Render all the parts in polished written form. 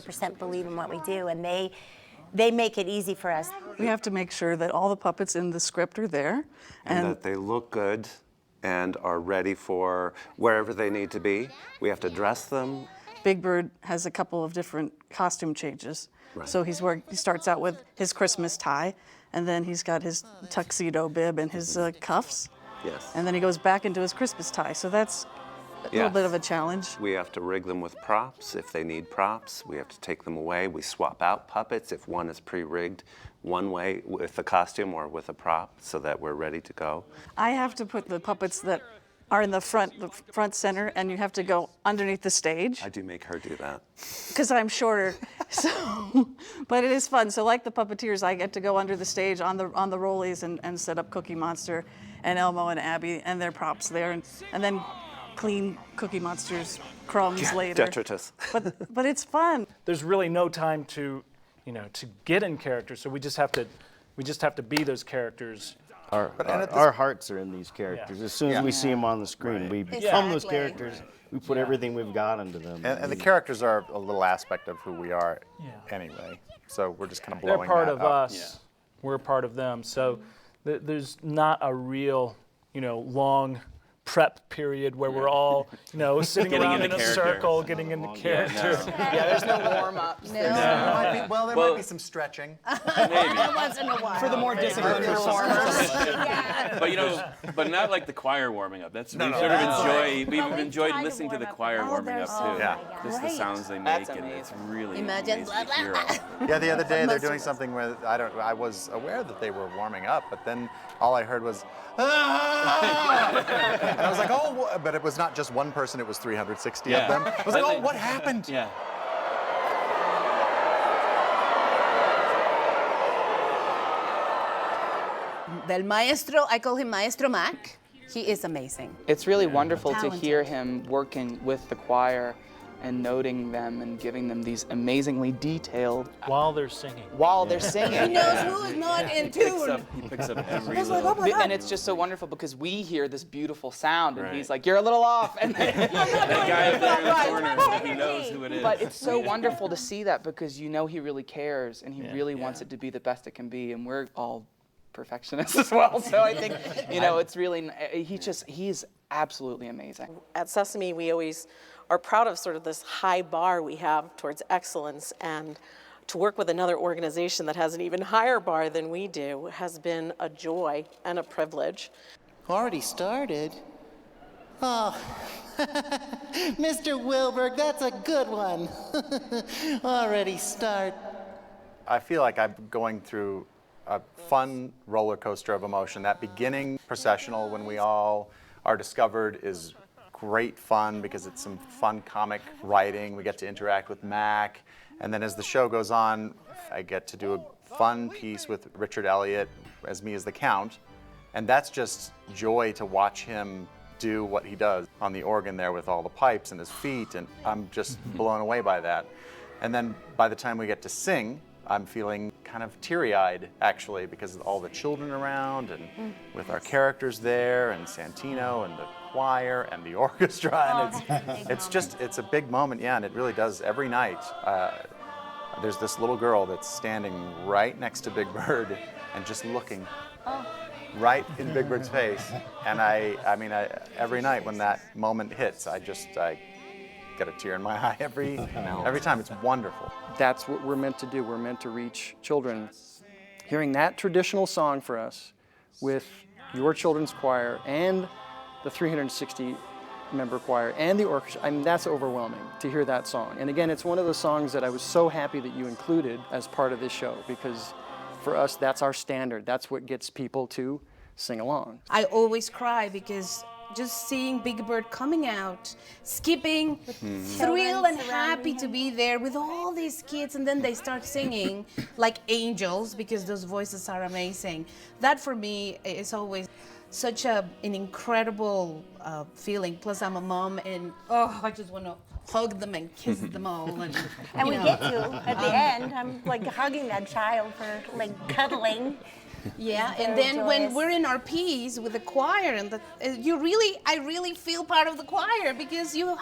100% believe in what we do, and they make it easy for us. We have to make sure that all the puppets in the script are there. And that they look good and are ready for wherever they need to be. We have to dress them. Big Bird has a couple of different costume changes. Right. So he starts out with his Christmas tie, and then he's got his tuxedo bib and his cuffs. Yes. And then he goes back into his Christmas tie. So that's a little bit of a challenge. We have to rig them with props if they need props. We have to take them away. We swap out puppets if one is pre-rigged one way with a costume or with a prop so that we're ready to go. I have to put the puppets that are in the front center, and you have to go underneath the stage. I do make her do that. Because I'm shorter. So, but it is fun. So like the puppeteers, I get to go under the stage on the rollies and set up Cookie Monster and Elmo and Abby and their props there, and then clean Cookie Monster's crumbs later. Detritus. But it's fun. There's really no time to get in character, so we just have to be those characters. Our hearts are in these characters. As soon as we see them on the screen, we become those characters. We put everything we've got into them. And the characters are a little aspect of who we are anyway. So we're just kind of blowing They're part that of up. us. We're a part of them. So there's not a real, long prep period where we're all, sitting around in a circle, getting into character. There's no warm-ups. There might be some stretching. Maybe. Once in a while. For the more disciplined performers. But not like the choir warming up. We've enjoyed listening to the choir warming up too. Just the sounds they make, and it's really amazing to hear. Yeah, the other day they're doing something where I was aware that they were warming up, but then all I heard was, ah! And I was like, oh, but it was not just one person, it was 360 of them. I was like, oh, what happened? Yeah. Del maestro, I call him Maestro Mac. He is amazing. It's really wonderful to hear him working with the choir and noting them and giving them these amazingly detailed... While they're singing. He knows who is not in tune. He picks up every Like, oh my God. And it's just so wonderful because we hear this beautiful sound and he's like, you're a little off. And then, The guy up there in the corner, he knows who it is. but it's so wonderful to see that because he really cares and he really wants it to be the best it can be. And we're all perfectionists as well. So I think, it's really, he's absolutely amazing. At Sesame, we always are proud of sort of this high bar we have towards excellence, and to work with another organization that has an even higher bar than we do has been a joy and a privilege. Already started? Oh, Mr. Wilberg, that's a good one. Already start. I feel like I'm going through a fun roller coaster of emotion. That beginning processional when we all are discovered is great fun because it's some fun comic writing. We get to interact with Mac. And then as the show goes on, I get to do a fun piece with Richard Elliott as me as the Count. And that's just joy to watch him do what he does on the organ there with all the pipes and his feet. And I'm just blown away by that. And then by the time we get to sing, I'm feeling kind of teary-eyed, actually, because of all the children around and with our characters there and Santino and the choir and the orchestra. And it's a big moment, and it really does every night. There's this little girl that's standing right next to Big Bird and just looking right in Big Bird's face. And I mean, every night when that moment hits, I get a tear in my eye every time. It's wonderful. That's what we're meant to do. We're meant to reach children. Hearing that traditional song for us with your children's choir and the 360-member choir and the orchestra, I mean, that's overwhelming to hear that song. And again, it's one of those songs that I was so happy that you included as part of this show because for us, that's our standard. That's what gets people to sing along. I always cry because just seeing Big Bird coming out, skipping, thrilled and happy to be there with all these kids, and then they start singing like angels because those voices are amazing. That for me is always such an incredible feeling. Plus I'm a mom and I just want to hug them and kiss them all. And we get to, at the end, I'm like hugging that child for like cuddling. Yeah, and then when we're in our piece with the choir, and I really feel part of the choir because you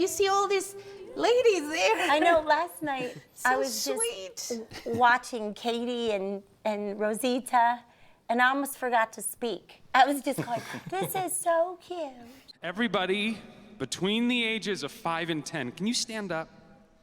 see all these ladies there. I know last night I So was sweet. just watching Katie and Rosita, and I almost forgot to speak. I was just going, this is so cute. Everybody between the ages of 5 and 10, can you stand up?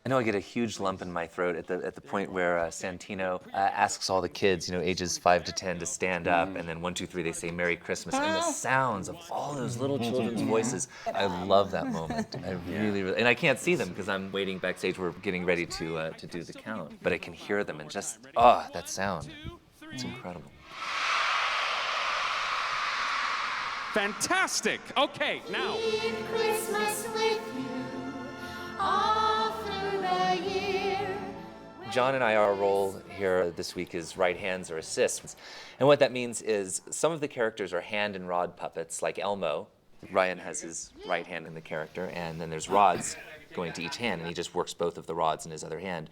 I know I get a huge lump in my throat at the point where Santino asks all the kids, ages 5 to 10 to stand up, and then 1, 2, 3, they say Merry Christmas, and the sounds of all those little children's voices. I love that moment. I really, and I can't see them because I'm waiting backstage. We're getting ready to do the count, but I can hear them and just, that sound. It's incredible. Fantastic. Okay, now. Christmas with you all through the year. John and I, our role here this week is right hands or assists. And what that means is some of the characters are hand and rod puppets, like Elmo. Ryan has his right hand in the character, and then there's rods going to each hand, and he just works both of the rods in his other hand.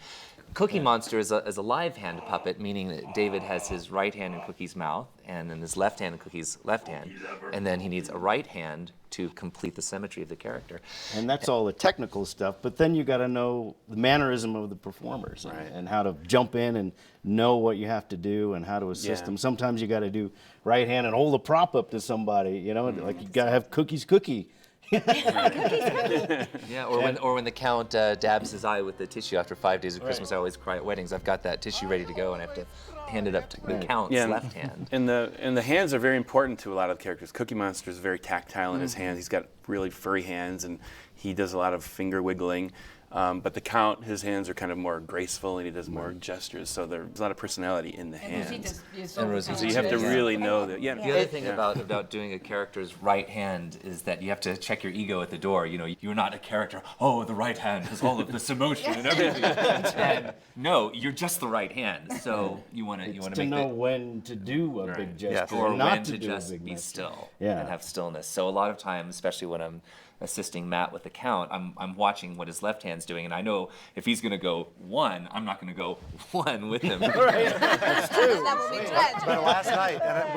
Cookie Monster is a live hand puppet, meaning that David has his right hand in Cookie's mouth, and then his left hand in Cookie's left hand, and then he needs a right hand to complete the symmetry of the character. And that's all the technical stuff, but then you got to know the mannerism of the performers and how to jump in and know what you have to do and how to assist them. Sometimes you got to do right hand and hold a prop up to somebody, like you got to have Cookie's cookie. Yeah, or when the Count dabs his eye with the tissue after 5 days of Christmas. I always cry at weddings. I've got that tissue ready to go, and I have to hand it up to the Count's left hand. And the hands are very important to a lot of the characters. Cookie Monster is very tactile in his hands. He's got really furry hands, and he does a lot of finger wiggling. But the Count, his hands are kind of more graceful, and he does more gestures. So there's a lot of personality in the hands. So you have to really know that. Yeah. The other thing about doing a character's right hand is that you have to check your ego at the door. You're not a character. Oh, the right hand has all of this emotion and everything. And no, you're just the right hand. So you want to know when to do a big gesture, or not when to do just a big be gesture. still and have stillness. So a lot of times, especially when I'm assisting Matt with the Count, I'm watching what his left hand's doing, and I know if he's going to go 1, I'm not going to go 1 with him. That's true. That will be tragic. But last night, and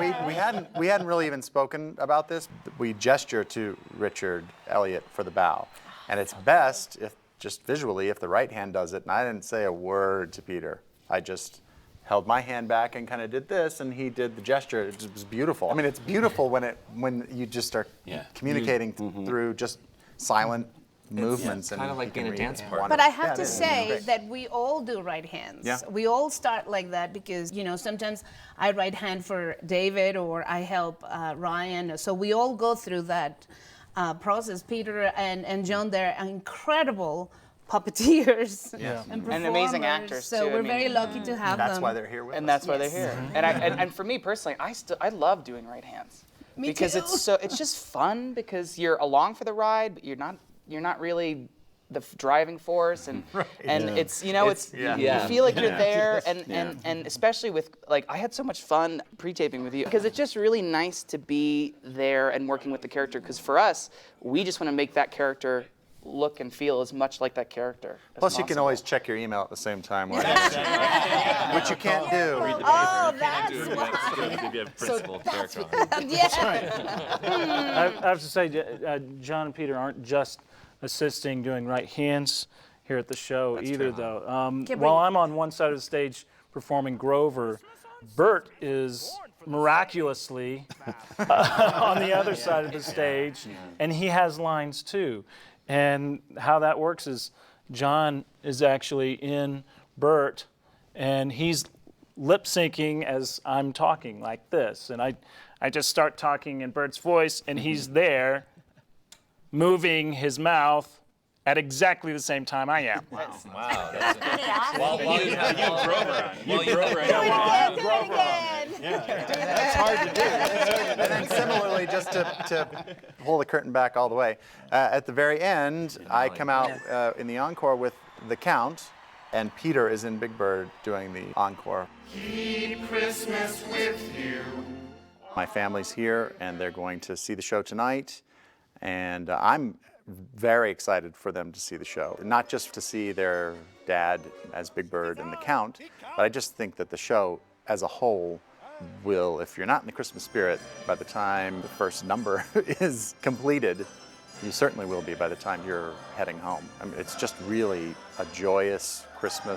we hadn't really even spoken about this. We gesture to Richard Elliott for the bow, and it's best if just visually if the right hand does it. And I didn't say a word to Peter. I just held my hand back and kind of did this, and he did the gesture. It was beautiful. I mean, it's beautiful when you just start communicating through just silent movements. Kind of like being a dance partner. But I have to say that we all do right hands. Yeah. We all start like that because, sometimes I right hand for David or I help Ryan. So we all go through that process. Peter and John, they're incredible puppeteers and amazing actors so too. we're very lucky to have them. That's why they're here with us. And that's why they're here. And for me personally, I love doing right hands. Me because too. it's just fun because you're along for the ride, but you're not really the driving force, and it's you feel like you're there, and especially with I had so much fun pre-taping with you because it's just really nice to be there and working with the character, because for us we just want to make that character look and feel as much like that character. Plus, you can always check your email at the same time, which you can't do. Oh, that's I have to say, John and Peter aren't just assisting doing right hands here at the show either, though. While I'm on one side of the stage performing Grover, Bert is miraculously on the other side of the stage, and he has lines too. And how that works is John is actually in Bert, and he's lip syncing as I'm talking like this. And I just start talking in Bert's voice, and he's there moving his mouth at exactly the same time I am. Wow. While you have Grover on. While you have Grover on. That's hard to do. And then similarly, just to pull the curtain back all the way, at the very end, I come out in the encore with the Count, and Peter is in Big Bird doing the encore. Keep Christmas with you. My family's here, and they're going to see the show tonight, and I'm very excited for them to see the show. Not just to see their dad as Big Bird and the Count, but I just think that the show as a whole will, if you're not in the Christmas spirit, by the time the first number is completed, You certainly will be by the time you're heading home. I mean, it's just really a joyous Christmas.